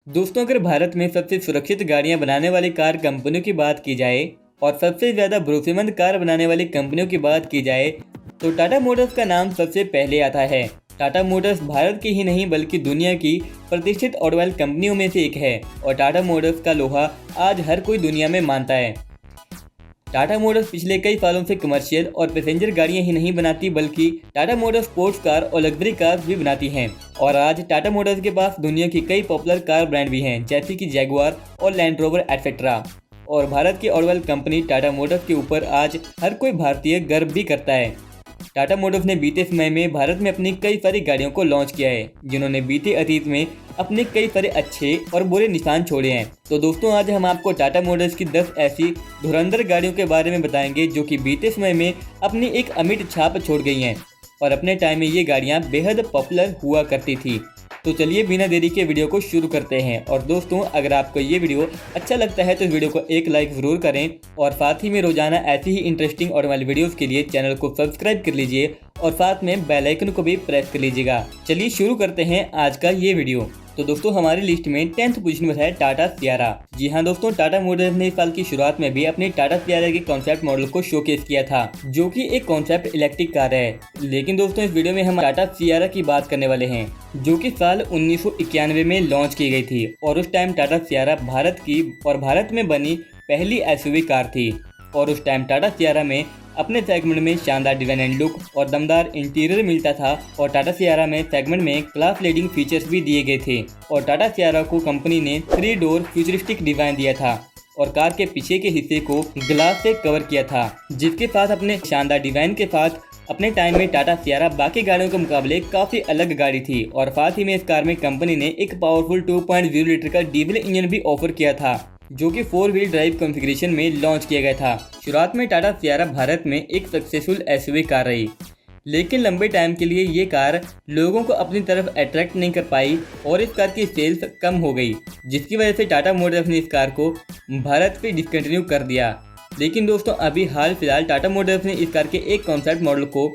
दोस्तों, अगर भारत में सबसे सुरक्षित गाड़ियां बनाने वाली कार कंपनियों की बात की जाए और सबसे ज़्यादा भरोसेमंद कार बनाने वाली कंपनियों की बात की जाए तो टाटा मोटर्स का नाम सबसे पहले आता है। टाटा मोटर्स भारत की ही नहीं बल्कि दुनिया की प्रतिष्ठित ऑटोमोबाइल कंपनियों में से एक है और टाटा मोटर्स का लोहा आज हर कोई दुनिया में मानता है। टाटा मोटर्स पिछले कई सालों से कमर्शियल और पैसेंजर गाड़ियां ही नहीं बनाती बल्कि टाटा मोटर्स स्पोर्ट्स कार और लग्जरी कार्स भी बनाती हैं। और आज टाटा मोटर्स के पास दुनिया की कई पॉपुलर कार ब्रांड भी हैं, जैसे कि जैगुआर और लैंड रोवर एटसेट्रा। और भारत की ऑटोमोबाइल कंपनी टाटा मोटर्स के ऊपर आज हर कोई भारतीय गर्व भी करता है। टाटा मोटर्स ने बीते समय में भारत में अपनी कई सारी गाड़ियों को लॉन्च किया है, जिन्होंने बीते अतीत में अपने कई सारे अच्छे और बुरे निशान छोड़े हैं। तो दोस्तों, आज हम आपको टाटा मोटर्स की 10 ऐसी धुरंधर गाड़ियों के बारे में बताएंगे जो कि बीते समय में अपनी एक अमिट छाप छोड़ गई हैं और अपने टाइम में ये गाड़ियाँ बेहद पॉपुलर हुआ करती थी। तो चलिए बिना देरी के वीडियो को शुरू करते हैं। और दोस्तों, अगर आपको ये वीडियो अच्छा लगता है तो वीडियो को एक लाइक ज़रूर करें और साथ ही में रोजाना ऐसी ही इंटरेस्टिंग ऑटोमोबाइल वीडियोस के लिए चैनल को सब्सक्राइब कर लीजिए और साथ में बेल आइकन को भी प्रेस कर लीजिएगा। चलिए शुरू करते हैं आज का ये वीडियो। तो दोस्तों, हमारी लिस्ट में 10th पोजीशन पर है टाटा सियारा। जी हाँ दोस्तों, टाटा मोटर्स ने इस साल की शुरुआत में भी अपने टाटा सियारा के कॉन्सेप्ट मॉडल को शोकेस किया था, जो कि एक कॉन्सेप्ट इलेक्ट्रिक कार है। लेकिन दोस्तों, इस वीडियो में हम टाटा सियारा की बात करने वाले हैं, जो कि साल 1991 में लॉन्च की गई थी। और उस टाइम टाटा सियारा भारत की और भारत में बनी पहली एसयूवी कार थी। और उस टाइम टाटा सियारा में अपने सेगमेंट में शानदार डिजाइन एंड लुक और दमदार इंटीरियर मिलता था। और टाटा सियारा में सेगमेंट में क्लास लीडिंग फीचर्स भी दिए गए थे। और टाटा सियारा को कंपनी ने 3 डोर फ्यूचरिस्टिक डिजाइन दिया था और कार के पीछे के हिस्से को ग्लास से कवर किया था, जिसके साथ अपने शानदार डिजाइन के साथ अपने टाइम में टाटा सियारा बाकी गाड़ियों के मुकाबले काफ़ी अलग गाड़ी थी। और साथ ही में इस कार में कंपनी ने एक पावरफुल 2.0 लीटर का डीजल इंजन भी ऑफर किया था, जो कि 4 व्हील ड्राइव कॉन्फ़िगरेशन में लॉन्च किया गया था। शुरुआत में टाटा सियारा भारत में एक सक्सेसफुल एसयूवी कार रही, लेकिन लंबे टाइम के लिए ये कार लोगों को अपनी तरफ अट्रैक्ट नहीं कर पाई और इस कार की सेल्स कम हो गई, जिसकी वजह से टाटा मोटर्स ने इस कार को भारत पे डिसकंटिन्यू कर दिया। लेकिन दोस्तों, अभी हाल फिलहाल टाटा मोटर्स ने इस कार के एक कॉन्सेप्ट मॉडल को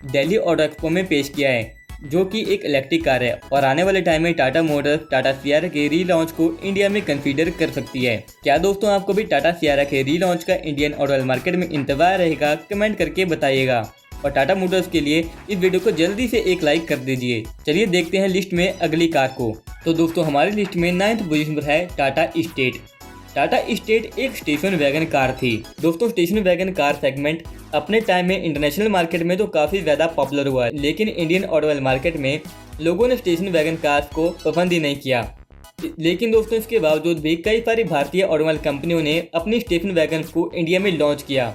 दिल्ली ऑटो एक्सपो में पेश किया है, जो कि एक इलेक्ट्रिक कार है। और आने वाले टाइम में टाटा मोटर्स टाटा सियारा के रीलॉन्च को इंडिया में कंसीडर कर सकती है। क्या दोस्तों, आपको भी टाटा सियारा के रीलॉन्च का इंडियन ऑटोमोबाइल मार्केट में इंतजार रहेगा? कमेंट करके बताइएगा। और टाटा मोटर्स के लिए इस वीडियो को जल्दी से एक लाइक कर दीजिए। चलिए देखते हैं लिस्ट में अगली कार को। तो दोस्तों, हमारी लिस्ट में 9th पोजीशन पर है टाटा स्टेट। टाटा स्टेट एक स्टेशन वैगन कार थी। दोस्तों, स्टेशन वैगन कार सेगमेंट अपने टाइम में इंटरनेशनल मार्केट में तो काफ़ी ज़्यादा पॉपुलर हुआ, लेकिन इंडियन ऑटोमोबाइल मार्केट में लोगों ने स्टेशन वैगन कार्स को पसंद ही नहीं किया। लेकिन दोस्तों, इसके बावजूद भी कई सारी भारतीय ऑटोमोबाइल कंपनियों ने अपनी स्टेशन वैगन को इंडिया में लॉन्च किया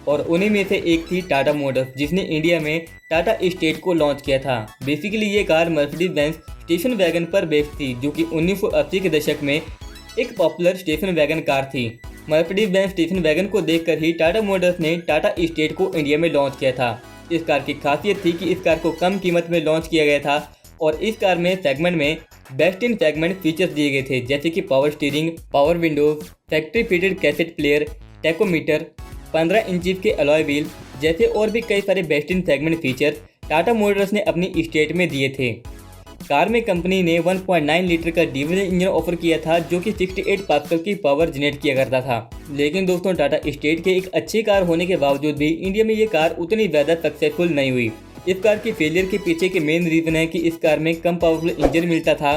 और उन्हीं में से एक थी टाटा मोटर्स, जिसने इंडिया में टाटा स्टेट को लॉन्च किया था। बेसिकली ये car Mercedes Benz station wagon पर बेस्ड थी, जो कि 1980 के दशक में एक पॉपुलर स्टेशन वैगन कार थी। मर्सिडीज बेंज स्टेशन वैगन को देखकर ही टाटा मोटर्स ने टाटा स्टेट को इंडिया में लॉन्च किया था। इस कार की खासियत थी कि इस कार को कम कीमत में लॉन्च किया गया था और इस कार में सेगमेंट में बेस्ट इन सेगमेंट फीचर्स दिए गए थे, जैसे कि power steering, power Windows, factory fitted cassette player, tachometer, 15 inch के अलॉय व्हील जैसे और भी कई सारे best in segment feature Tata Motors ने अपनी स्टेट में दिए थे। कार में कंपनी ने 1.9 लीटर का डीजल इंजन ऑफर किया था, जो कि 68 पास्कल की पावर जनरेट किया करता था। लेकिन दोस्तों, टाटा स्टेट के एक अच्छी कार होने के बावजूद भी इंडिया में ये कार उतनी ज़्यादा सक्सेसफुल नहीं हुई। इस कार की फेलियर के पीछे के मेन रीज़न है कि इस कार में कम पावरफुल इंजन मिलता था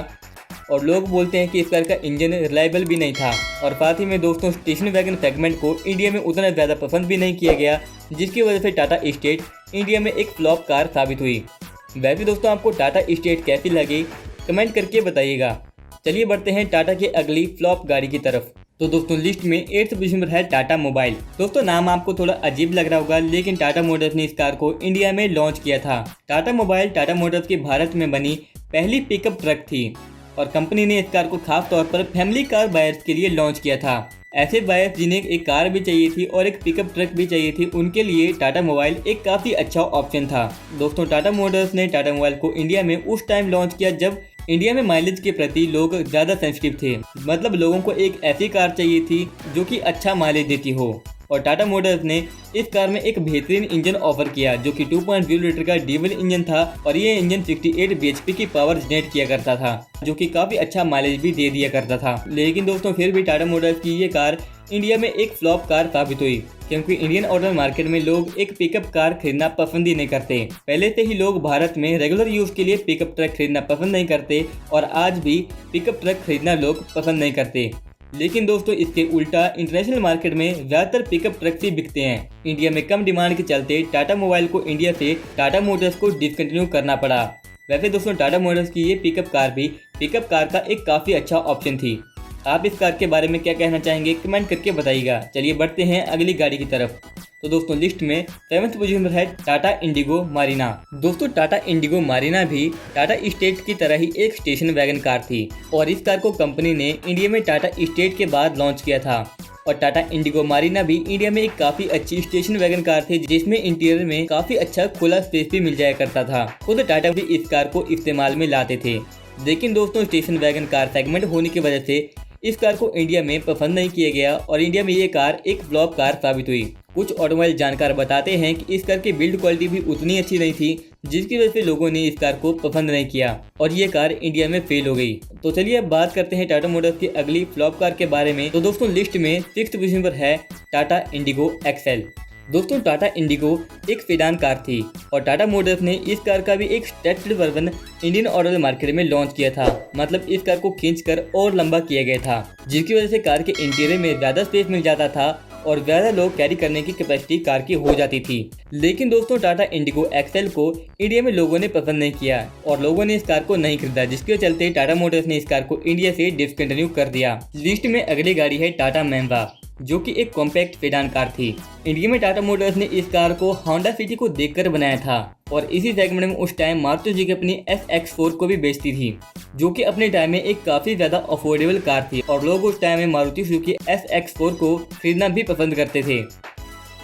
और लोग बोलते हैं कि इस कार का इंजन रिलायबल भी नहीं था। और साथ ही में दोस्तों, स्टेशन वैगन सेगमेंट को इंडिया में उतना ज़्यादा पसंद भी नहीं किया गया, जिसकी वजह से टाटा स्टेट इंडिया में एक फ्लॉप कार साबित हुई। वैसे दोस्तों, आपको टाटा स्टेट कैसी लगी कमेंट करके बताइएगा। चलिए बढ़ते हैं टाटा की अगली फ्लॉप गाड़ी की तरफ। तो दोस्तों, लिस्ट में 8th पोजीशन पर है टाटा मोबाइल। दोस्तों, नाम आपको थोड़ा अजीब लग रहा होगा, लेकिन टाटा मोटर्स ने इस कार को इंडिया में लॉन्च किया था। टाटा मोबाइल टाटा मोटर्स की भारत में बनी पहली पिकअप ट्रक थी और कंपनी ने इस कार को खास तौर पर फैमिली कार बायर्स के लिए लॉन्च किया था। ऐसे बायर्स जिन्हें एक कार भी चाहिए थी और एक पिकअप ट्रक भी चाहिए थी, उनके लिए टाटा मोबाइल एक काफ़ी अच्छा ऑप्शन था। दोस्तों, टाटा मोटर्स ने टाटा मोबाइल को इंडिया में उस टाइम लॉन्च किया जब इंडिया में माइलेज के प्रति लोग ज़्यादा सेंसिटिव थे। मतलब लोगों को एक ऐसी कार चाहिए थी जो कि अच्छा माइलेज देती हो। और टाटा मोटर्स ने इस कार में एक बेहतरीन इंजन ऑफर किया जो कि 2.0 लीटर का डीजल इंजन था और ये इंजन 68 bhp की पावर जनरेट किया करता था, जो कि काफ़ी अच्छा माइलेज भी दे दिया करता था। लेकिन दोस्तों फिर भी टाटा मोटर्स की ये कार इंडिया में एक फ्लॉप कार साबित हुई, क्योंकि इंडियन ऑटो मार्केट में लोग एक पिकअप कार खरीदना पसंद ही नहीं करते। पहले से ही लोग भारत में रेगुलर यूज़ के लिए पिकअप ट्रक खरीदना पसंद नहीं करते और आज भी पिकअप ट्रक खरीदना लोग पसंद नहीं करते। लेकिन दोस्तों इसके उल्टा इंटरनेशनल मार्केट में ज़्यादातर पिकअप ट्रक ही बिकते हैं। इंडिया में कम डिमांड के चलते टाटा मोबाइल को इंडिया से टाटा मोटर्स को डिसकंटिन्यू करना पड़ा। वैसे दोस्तों टाटा मोटर्स की ये पिकअप कार भी पिकअप कार का एक काफ़ी अच्छा ऑप्शन थी। आप इस कार के बारे में क्या कहना चाहेंगे कमेंट करके बताइएगा। चलिए बढ़ते हैं अगली गाड़ी की तरफ। तो दोस्तों लिस्ट में 7th पोजीशन पर है टाटा इंडिगो मारीना। दोस्तों टाटा इंडिगो मारीना भी टाटा स्टेट की तरह ही एक स्टेशन वैगन कार थी और इस कार को कंपनी ने इंडिया में टाटा स्टेट के बाद लॉन्च किया था। और टाटा इंडिगो मारीना भी इंडिया में एक काफ़ी अच्छी स्टेशन वैगन कार थी जिसमें इंटीरियर में काफ़ी अच्छा खुला स्पेस भी मिल जाया करता था। खुद टाटा भी इस कार को इस्तेमाल में लाते थे। लेकिन दोस्तों स्टेशन वैगन कार सेगमेंट होने की वजह से इस कार को इंडिया में पसंद नहीं किया गया और इंडिया में ये कार एक फ्लॉप कार साबित हुई। कुछ ऑटोमोबाइल जानकार बताते हैं कि इस कार की बिल्ड क्वालिटी भी उतनी अच्छी नहीं थी, जिसकी वजह से लोगों ने इस कार को पसंद नहीं किया और ये कार इंडिया में फेल हो गई। तो चलिए अब बात करते हैं टाटा मोटर्स की अगली फ्लॉप कार के बारे में। तो दोस्तों लिस्ट में 6th पोजीशन पर है टाटा इंडिगो एक्सेल। दोस्तों टाटा इंडिगो एक सेडान कार थी और टाटा मोटर्स ने इस कार का भी एक stretched version Indian auto market में लॉन्च किया था। मतलब इस कार को खींचकर और लंबा किया गया था, जिसकी वजह से कार के इंटीरियर में ज़्यादा स्पेस मिल जाता था और ज़्यादा लोग कैरी करने की कैपेसिटी कार की हो जाती थी। लेकिन दोस्तों टाटा इंडिगो एक्सेल को इंडिया में लोगों ने पसंद नहीं किया और लोगों ने इस कार को नहीं खरीदा, जिसके चलते टाटा मोटर्स ने इस कार को इंडिया से डिसकंटिन्यू कर दिया। लिस्ट में अगली गाड़ी है टाटा मैंवा, जो कि एक कॉम्पैक्ट सेडान कार थी। इंडिया में टाटा मोटर्स ने इस कार को होंडा सिटी को देखकर बनाया था और इसी सेगमेंट में उस टाइम मारुति सुजुकी अपनी SX4 को भी बेचती थी, जो कि अपने टाइम में एक काफ़ी ज़्यादा अफोर्डेबल कार थी और लोग उस टाइम में मारुति सुजुकी SX4 को खरीदना भी पसंद करते थे।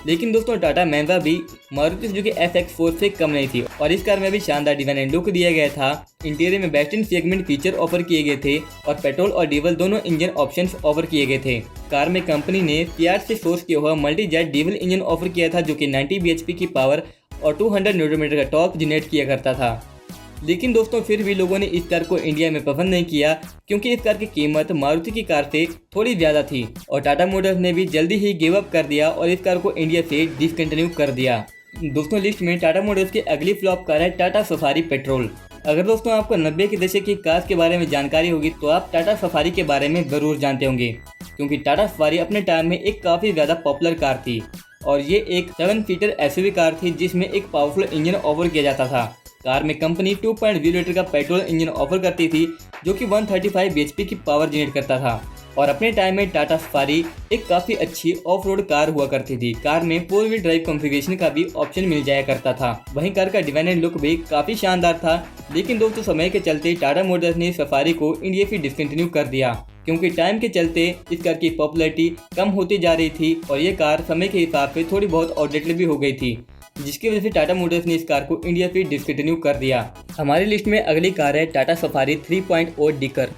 लेकिन दोस्तों टाटा मैंवा भी मारुति सुजुकी SX4 से कम नहीं थी और इस कार में भी शानदार डिजाइन एंड लुक दिया गया था। इंटीरियर में best in segment feature offer किए गए थे और पेट्रोल और डीजल दोनों इंजन ऑप्शंस ऑफर किए गए थे। कार में कंपनी ने फियाट से सोर्स किया हुआ multi jet diesel engine offer किया था, जो कि 90 bhp की पावर और 200 न्यूटन का टॉर्क जनरेट किया करता था। लेकिन दोस्तों फिर भी लोगों ने इस कार को इंडिया में पसंद नहीं किया, क्योंकि इस कार की कीमत मारुति की कार से थोड़ी ज़्यादा थी और टाटा मोटर्स ने भी जल्दी ही गिव अप कर दिया और इस कार को इंडिया से डिसकंटिन्यू कर दिया। दोस्तों लिस्ट में टाटा मोटर्स की अगली फ्लॉप कार है टाटा सफारी पेट्रोल। अगर दोस्तों आपको 90 के दशक की कार के बारे में जानकारी होगी तो आप टाटा सफारी के बारे में ज़रूर जानते होंगे, क्योंकि टाटा सफारी अपने टाइम में एक काफ़ी ज़्यादा पॉपुलर कार थी और ये एक 7 सीटर SUV कार थी जिसमें एक पावरफुल इंजन ऑफर किया जाता था। कार में कंपनी 2.0 लीटर का पेट्रोल इंजन ऑफर करती थी, जो कि 135 bhp की पावर जनरेट करता था और अपने टाइम में टाटा सफारी एक काफ़ी अच्छी ऑफ रोड कार हुआ करती थी। कार में 4 व्हील ड्राइव कॉन्फ़िगरेशन का भी ऑप्शन मिल जाया करता था। वहीं कार का डिजाइन एंड लुक भी काफ़ी शानदार था। लेकिन दोस्तों समय के चलते टाटा मोटर्स ने सफारी को इंडिया से डिसकंटिन्यू कर दिया, क्योंकि टाइम के चलते इस कार की पॉपुलैरिटी कम होती जा रही थी और ये कार समय के हिसाब से थोड़ी बहुत आउटडेटेड भी हो गई थी, जिसकी वजह से टाटा मोटर्स ने इस कार को इंडिया से डिसकंटिन्यू कर दिया। हमारी लिस्ट में अगली कार है टाटा सफारी 3.0 डिकर।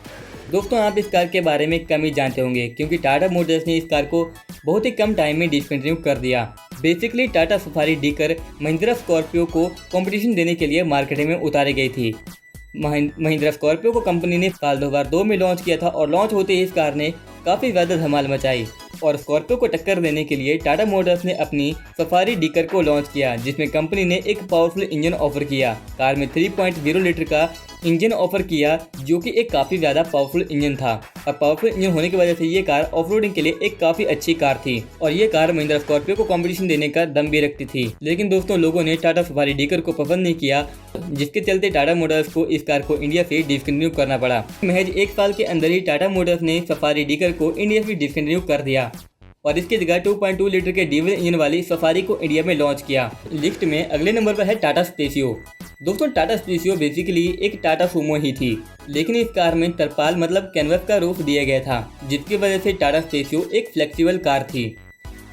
दोस्तों आप इस कार के बारे में कम ही जानते होंगे, क्योंकि टाटा मोटर्स ने इस कार को बहुत ही कम टाइम में डिसकंटिन्यू कर दिया। Basically Tata Safari Dicor Mahindra Scorpio को कंपटीशन देने के लिए मार्केट में उतारी गई थी। महिंद्रा स्कॉर्पियो को कंपनी ने साल 2002 में लॉन्च किया था और लॉन्च होते ही इस कार ने काफ़ी ज़्यादा धमाल मचाई और स्कॉर्पियो को टक्कर देने के लिए टाटा मोटर्स ने अपनी सफारी डिकर को लॉन्च किया, जिसमें कंपनी ने एक पावरफुल इंजन ऑफर किया। कार में 3.0 लीटर का इंजन ऑफर किया, जो कि एक काफ़ी ज़्यादा पावरफुल इंजन था और पावरफुल इंजन होने की वजह से ये कार ऑफरोडिंग के लिए एक काफ़ी अच्छी कार थी और ये कार महिंद्रा स्कॉर्पियो को कंपटीशन देने का दम भी रखती थी। लेकिन दोस्तों लोगों ने टाटा सफारी डिकर को पसंद नहीं किया, जिसके चलते टाटा मोटर्स को इस कार को इंडिया से डिसकंटिन्यू करना पड़ा। महज एक साल के अंदर ही टाटा मोटर्स ने सफारी डिकर को इंडिया से डिसकंटिन्यू कर दिया और इसकी जगह 2.2 लीटर के डीजल इंजन वाली सफारी को इंडिया में लॉन्च किया। लिस्ट में अगले नंबर पर है टाटा स्पेसियो। दोस्तों टाटा स्पेसियो बेसिकली एक टाटा सूमो ही थी, लेकिन इस कार में तरपाल मतलब कैनवस का रूफ दिया गया था, जिसकी वजह से टाटा स्पेसियो एक फ्लेक्सिबल कार थी।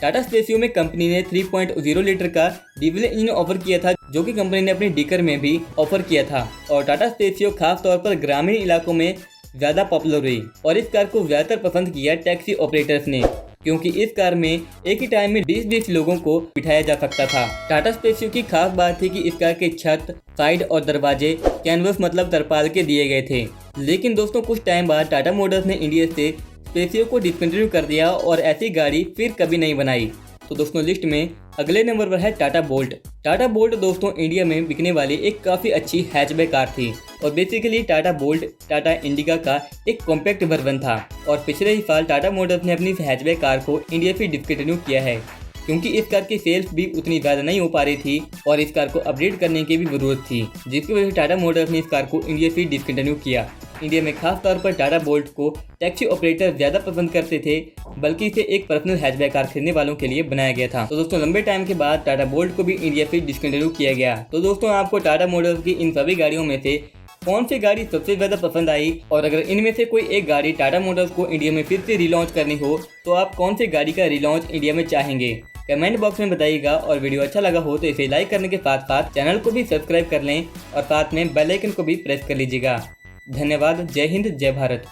टाटा स्पेसियो में कंपनी ने 3.0 लीटर का डीजल इंजन ऑफर किया था, जो कि कंपनी ने अपनी डिकर में भी ऑफर किया था और टाटा स्पेसियो खास तौर पर ग्रामीण इलाकों में ज़्यादा पॉपुलर हुई और इस कार को ज़्यादातर पसंद किया टैक्सी ऑपरेटर्स ने, क्योंकि इस कार में एक ही टाइम में 20-20 लोगों को बिठाया जा सकता था। टाटा स्पेसियो की खास बात थी कि इस कार के छत, साइड और दरवाजे कैनवस मतलब तरपाल के दिए गए थे। लेकिन दोस्तों कुछ टाइम बाद टाटा मोटर्स ने इंडिया से स्पेसियो को डिसकंटिन्यू कर दिया और ऐसी गाड़ी फिर कभी नहीं बनाई। तो दोस्तों लिस्ट में अगले नंबर पर है टाटा बोल्ट। टाटा बोल्ट दोस्तों इंडिया में बिकने वाली एक काफ़ी अच्छी हैचबैक कार थी और basically Tata bolt Tata indica का एक कॉम्पैक्ट वर्जन था और पिछले ही साल टाटा मोटर्स ने अपनी इस हैचबैक कार को इंडिया से डिसकंटिन्यू किया है क्योंकि इस कार की सेल्स भी उतनी ज़्यादा नहीं हो पा रही थी और इस कार को अपडेट करने की भी ज़रूरत थी, जिसकी वजह से टाटा मोटर्स ने इस कार को इंडिया से डिसकंटिन्यू किया। इंडिया में खास तौर पर टाटा बोल्ट को टैक्सी ऑपरेटर ज़्यादा पसंद करते थे, बल्कि इसे एक पर्सनल हैचबैक कार खरीदने वालों के लिए बनाया गया था। तो दोस्तों लंबे टाइम के बाद टाटा बोल्ट को भी इंडिया से डिसकंटिन्यू किया गया। तो दोस्तों आपको टाटा मोटर्स की इन सभी गाड़ियों में से कौन सी गाड़ी सबसे ज़्यादा पसंद आई, और अगर इनमें से कोई एक गाड़ी टाटा मोटर्स को इंडिया में फिर से रिलॉन्च करनी हो तो आप कौन सी गाड़ी का रिलॉन्च इंडिया में चाहेंगे, कमेंट बॉक्स में बताइएगा। और वीडियो अच्छा लगा हो तो इसे लाइक करने के साथ साथ चैनल को भी सब्सक्राइब कर लें और साथ में बेल आइकन को भी प्रेस कर लीजिएगा। धन्यवाद। जय हिंद, जय भारत।